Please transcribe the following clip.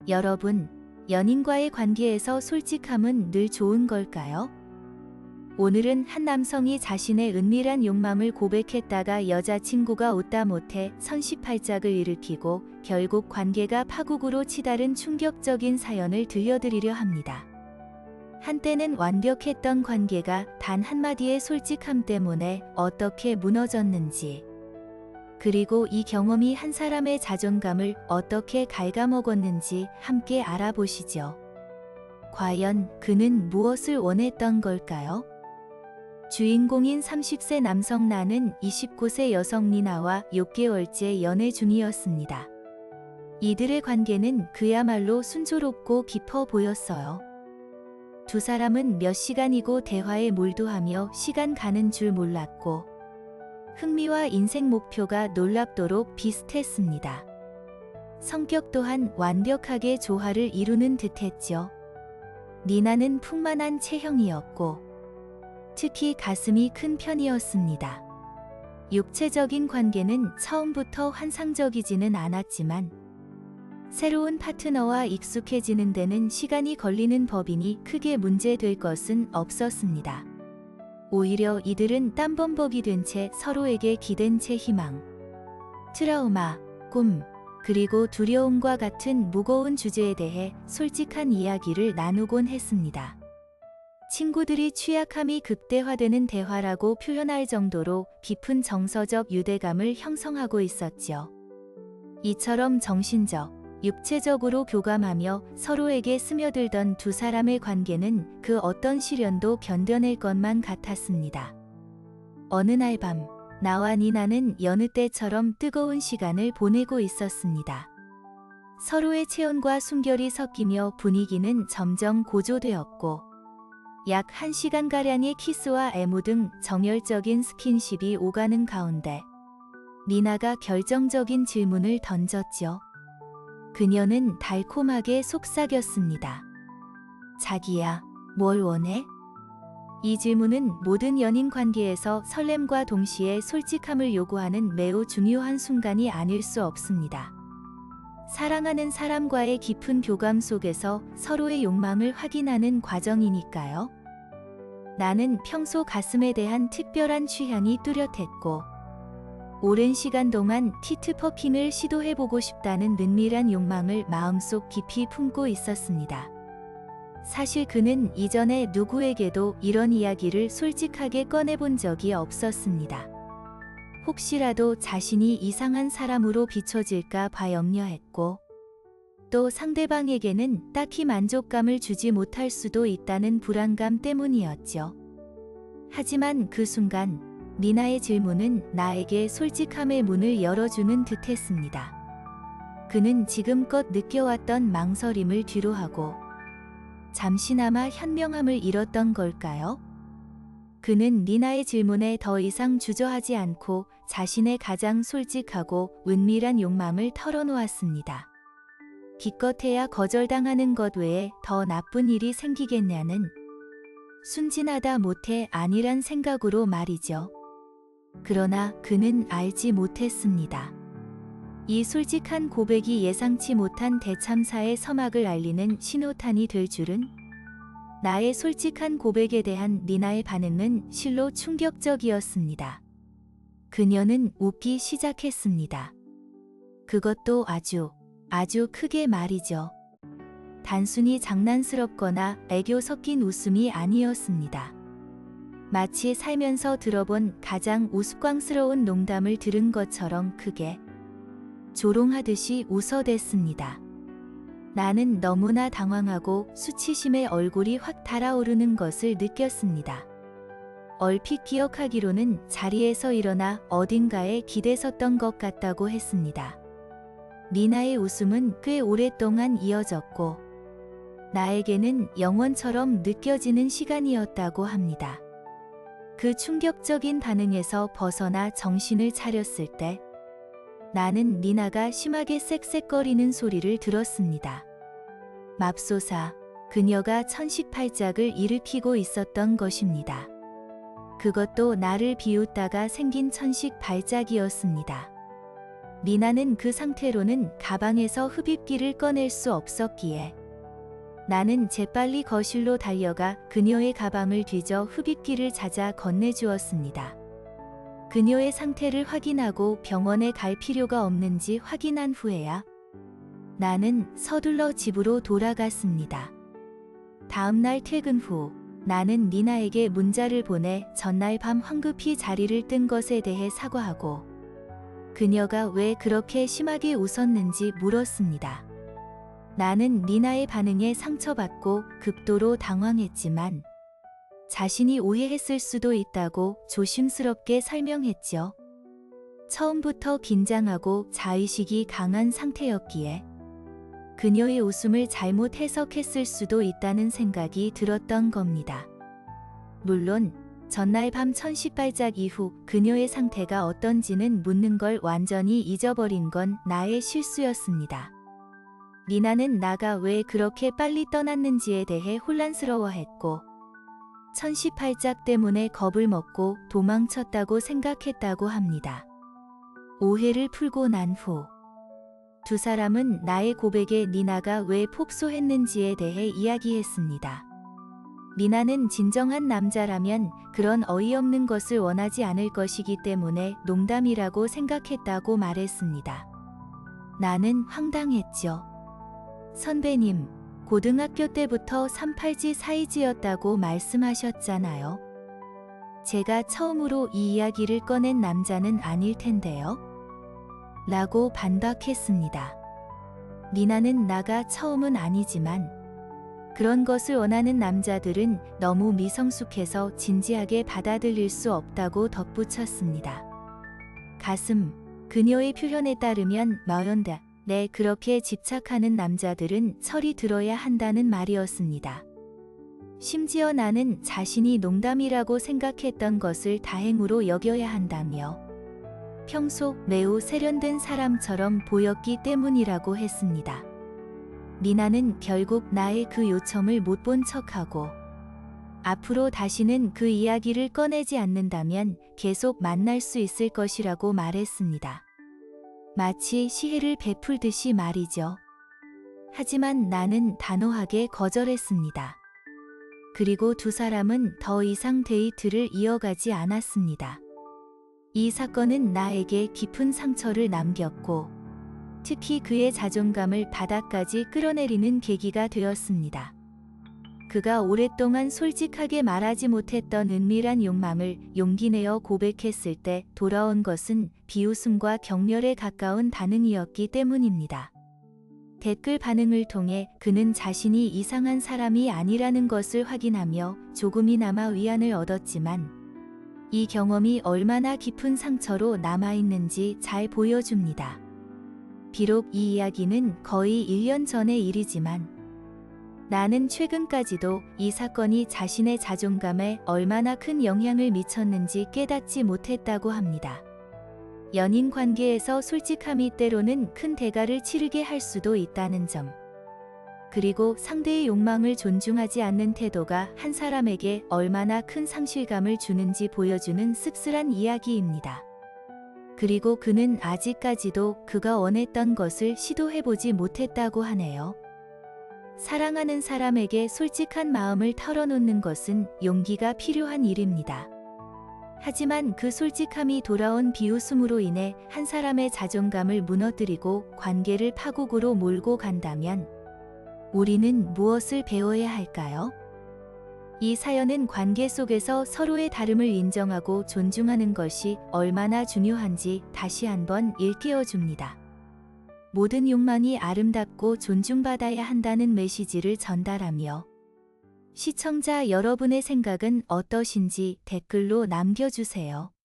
여러분, 연인과의 관계에서 솔직함은 늘 좋은 걸까요? 오늘은 한 남성이 자신의 은밀한 욕망을 고백했다가 여자친구가 웃다 못해 선시팔작을 일으키고 결국 관계가 파국으로 치달은 충격적인 사연을 들려드리려 합니다. 한때는 완벽했던 관계가 단 한마디의 솔직함 때문에 어떻게 무너졌는지, 그리고 이 경험이 한 사람의 자존감을 어떻게 갉아먹었는지 함께 알아보시죠. 과연 그는 무엇을 원했던 걸까요? 주인공인 30세 남성 나는 29세 여성 리나와 6개월째 연애 중이었습니다. 이들의 관계는 그야말로 순조롭고 깊어 보였어요. 두 사람은 몇 시간이고 대화에 몰두하며 시간 가는 줄 몰랐고, 흥미와 인생 목표가 놀랍도록 비슷했습니다. 성격 또한 완벽하게 조화를 이루는 듯했죠. 리나는 풍만한 체형이었고, 특히 가슴이 큰 편이었습니다. 육체적인 관계는 처음부터 환상적이지는 않았지만, 새로운 파트너와 익숙해지는 데는 시간이 걸리는 법이니 크게 문제될 것은 없었습니다. 오히려 이들은 땀범벅이 된 채 서로에게 기댄 채 희망, 트라우마, 꿈, 그리고 두려움과 같은 무거운 주제에 대해 솔직한 이야기를 나누곤 했습니다. 친구들이 취약함이 극대화되는 대화라고 표현할 정도로 깊은 정서적 유대감을 형성하고 있었지요. 이처럼 정신적, 육체적으로 교감하며 서로에게 스며들던 두 사람의 관계는 그 어떤 시련도 견뎌낼 것만 같았습니다. 어느 날 밤, 나와 니나는 여느 때처럼 뜨거운 시간을 보내고 있었습니다. 서로의 체온과 숨결이 섞이며 분위기는 점점 고조되었고, 약 1시간가량의 키스와 애무 등 정열적인 스킨십이 오가는 가운데 리나가 결정적인 질문을 던졌죠. 그녀는 달콤하게 속삭였습니다. 자기야, 뭘 원해? 이 질문은 모든 연인 관계에서 설렘과 동시에 솔직함을 요구하는 매우 중요한 순간이 아닐 수 없습니다. 사랑하는 사람과의 깊은 교감 속에서 서로의 욕망을 확인하는 과정이니까요. 나는 평소 가슴에 대한 특별한 취향이 뚜렷했고, 오랜 시간 동안 티트 퍼킹을 시도해보고 싶다는 은밀한 욕망을 마음속 깊이 품고 있었습니다. 사실 그는 이전에 누구에게도 이런 이야기를 솔직하게 꺼내본 적이 없었습니다. 혹시라도 자신이 이상한 사람으로 비춰질까 봐 염려했고, 또 상대방에게는 딱히 만족감을 주지 못할 수도 있다는 불안감 때문이었죠. 하지만 그 순간 리나의 질문은 나에게 솔직함의 문을 열어주는 듯했습니다. 그는 지금껏 느껴왔던 망설임을 뒤로하고 잠시나마 현명함을 잃었던 걸까요? 그는 리나의 질문에 더 이상 주저하지 않고 자신의 가장 솔직하고 은밀한 욕망을 털어놓았습니다. 기껏해야 거절당하는 것 외에 더 나쁜 일이 생기겠냐는 순진하다 못해 아니란 생각으로 말이죠. 그러나 그는 알지 못했습니다. 이 솔직한 고백이 예상치 못한 대참사의 서막을 알리는 신호탄이 될 줄은. 나의 솔직한 고백에 대한 리나의 반응은 실로 충격적이었습니다. 그녀는 웃기 시작했습니다. 그것도 아주 크게 말이죠. 단순히 장난스럽거나 애교 섞인 웃음이 아니었습니다. 마치 살면서 들어본 가장 우스꽝스러운 농담을 들은 것처럼 크게 조롱하듯이 웃어댔습니다. 나는 너무나 당황하고 수치심에 얼굴이 확 달아오르는 것을 느꼈습니다. 얼핏 기억하기로는 자리에서 일어나 어딘가에 기대섰던 것 같다고 했습니다. 리나의 웃음은 꽤 오랫동안 이어졌고, 나에게는 영원처럼 느껴지는 시간이었다고 합니다. 그 충격적인 반응에서 벗어나 정신을 차렸을 때 나는 리나가 심하게 쌕쌕거리는 소리를 들었습니다. 맙소사, 그녀가 천식팔작을 일으키고 있었던 것입니다. 그것도 나를 비웃다가 생긴 천식발작이었습니다. 미나는 그 상태로는 가방에서 흡입기를 꺼낼 수 없었기에 나는 재빨리 거실로 달려가 그녀의 가방을 뒤져 흡입기를 찾아 건네주었습니다. 그녀의 상태를 확인하고 병원에 갈 필요가 없는지 확인한 후에야 나는 서둘러 집으로 돌아갔습니다. 다음날 퇴근 후 나는 미나에게 문자를 보내 전날 밤 황급히 자리를 뜬 것에 대해 사과하고 그녀가 왜 그렇게 심하게 웃었는지 물었습니다. 나는 미나의 반응에 상처받고 극도로 당황했지만 자신이 오해했을 수도 있다고 조심스럽게 설명했죠. 처음부터 긴장하고 자의식이 강한 상태였기에 그녀의 웃음을 잘못 해석했을 수도 있다는 생각이 들었던 겁니다. 물론 전날 밤 1000시발작 이후 그녀의 상태가 어떤지는 묻는 걸 완전히 잊어버린 건 나의 실수였습니다. 미나는 나가 왜 그렇게 빨리 떠났는지에 대해 혼란스러워했고 1018작 때문에 겁을 먹고 도망쳤다고 생각했다고 합니다. 오해를 풀고 난 후 두 사람은 나의 고백에 미나가 왜 폭소했는지에 대해 이야기했습니다. 미나는 진정한 남자라면 그런 어이없는 것을 원하지 않을 것이기 때문에 농담이라고 생각했다고 말했습니다. 나는 황당했죠. 선배님, 고등학교 때부터 38지 사이즈였다고 말씀하셨잖아요. 제가 처음으로 이 이야기를 꺼낸 남자는 아닐 텐데요. 라고 반박했습니다. 미나는 나가 처음은 아니지만 그런 것을 원하는 남자들은 너무 미성숙해서 진지하게 받아들일 수 없다고 덧붙였습니다. 가슴, 그녀의 표현에 따르면 마흔다. 네, 그렇게 집착하는 남자들은 철이 들어야 한다는 말이었습니다. 심지어 나는 자신이 농담이라고 생각했던 것을 다행으로 여겨야 한다며 평소 매우 세련된 사람처럼 보였기 때문이라고 했습니다. 미나는 결국 나의 그 요청을 못 본 척하고 앞으로 다시는 그 이야기를 꺼내지 않는다면 계속 만날 수 있을 것이라고 말했습니다. 마치 시혜를 베풀듯이 말이죠. 하지만 나는 단호하게 거절했습니다. 그리고 두 사람은 더 이상 데이트를 이어가지 않았습니다. 이 사건은 나에게 깊은 상처를 남겼고 특히 그의 자존감을 바닥까지 끌어내리는 계기가 되었습니다. 그가 오랫동안 솔직하게 말하지 못했던 은밀한 욕망을 용기 내어 고백했을 때 돌아온 것은 비웃음과 경멸에 가까운 반응이었기 때문입니다. 댓글 반응을 통해 그는 자신이 이상한 사람이 아니라는 것을 확인하며 조금이나마 위안을 얻었지만 이 경험이 얼마나 깊은 상처로 남아있는지 잘 보여줍니다. 비록 이 이야기는 거의 1년 전의 일이지만 나는 최근까지도 이 사건이 자신의 자존감에 얼마나 큰 영향을 미쳤는지 깨닫지 못했다고 합니다. 연인 관계에서 솔직함이 때로는 큰 대가를 치르게 할 수도 있다는 점. 그리고 상대의 욕망을 존중하지 않는 태도가 한 사람에게 얼마나 큰 상실감을 주는지 보여주는 씁쓸한 이야기입니다. 그리고 그는 아직까지도 그가 원했던 것을 시도해보지 못했다고 하네요. 사랑하는 사람에게 솔직한 마음을 털어놓는 것은 용기가 필요한 일입니다. 하지만 그 솔직함이 돌아온 비웃음으로 인해 한 사람의 자존감을 무너뜨리고 관계를 파국으로 몰고 간다면 우리는 무엇을 배워야 할까요? 이 사연은 관계 속에서 서로의 다름을 인정하고 존중하는 것이 얼마나 중요한지 다시 한번 일깨워 줍니다. 모든 욕망이 아름답고 존중받아야 한다는 메시지를 전달하며 시청자 여러분의 생각은 어떠신지 댓글로 남겨주세요.